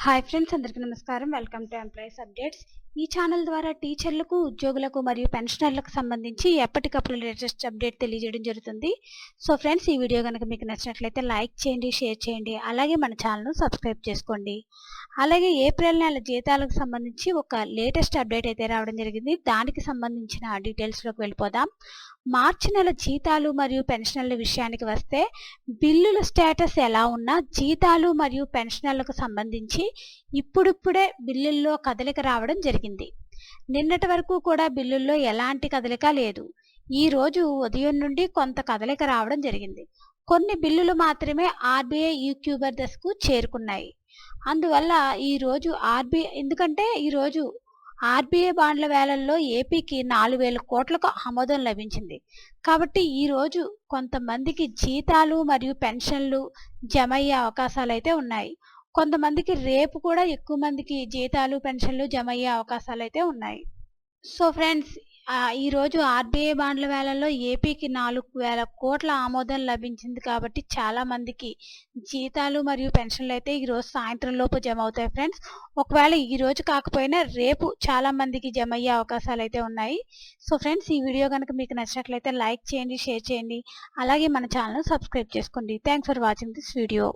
Hi friends, అందరికీ నమస్కారం. Welcome to employees updates. ఈ ఛానల్ ద్వారా టీచర్లకు, ఉద్యోగులకు మరియు పెన్షనర్లకు సంబంధించి ఎప్పటికప్పుడు లేటెస్ట్ అప్డేట్ తెలియజేయడం జరుగుతుంది. సో ఫ్రెండ్స్, ఈ వీడియో కనుక మీకు నచ్చినట్లయితే లైక్ చేయండి, షేర్ చేయండి, అలాగే మన ఛానల్ను సబ్స్క్రైబ్ చేసుకోండి. అలాగే ఏప్రిల్ నెల జీతాలకు సంబంధించి ఒక లేటెస్ట్ అప్డేట్ అయితే రావడం జరిగింది. దానికి సంబంధించిన డీటెయిల్స్లోకి వెళ్ళిపోదాం. మార్చి నెల జీతాలు మరియు పెన్షన్ల విషయానికి వస్తే, బిల్లుల స్టేటస్ ఎలా ఉన్నా జీతాలు మరియు పెన్షన్లకు సంబంధించి ఇప్పుడిప్పుడే బిల్లుల్లో కదలిక రావడం జరిగింది. నిన్నటి వరకు కూడా బిల్లుల్లో ఎలాంటి కదలిక లేదు. ఈ రోజు ఉదయం నుండి కొంత కదలిక రావడం జరిగింది. కొన్ని బిల్లులు మాత్రమే ఆర్బీఐ ఈక్యూబర్ దశకు చేరుకున్నాయి. అందువల్ల ఎందుకంటే ఈరోజు ఆర్బీఐ బాండ్ల వేలంలో ఏపీకి 4,000 కోట్లకు ఆమోదం లభించింది. కాబట్టి ఈరోజు కొంతమందికి జీతాలు మరియు పెన్షన్లు జమ అయ్యే అవకాశాలు అయితే ఉన్నాయి. కొంతమందికి రేపు కూడా ఎక్కువ మందికి జీతాలు పెన్షన్లు జమ అయ్యే అవకాశాలు అయితే ఉన్నాయి. సో ఫ్రెండ్స్, ఈరోజు ఆర్బీఐ బాండ్ల వేలంలో ఏపీకి 4,000 కోట్ల ఆమోదం లభించింది. కాబట్టి చాలా మందికి జీతాలు మరియు పెన్షన్లు అయితే ఈరోజు సాయంత్రం లోపు జమ అవుతాయి ఫ్రెండ్స్. ఒకవేళ ఈ రోజు కాకపోయినా రేపు చాలా మందికి జమ అయ్యే అవకాశాలు అయితే ఉన్నాయి. సో ఫ్రెండ్స్, ఈ వీడియో కనుక మీకు నచ్చినట్లయితే లైక్ చేయండి, షేర్ చేయండి, అలాగే మన ఛానల్ సబ్స్క్రైబ్ చేసుకోండి. Thanks for watching this video.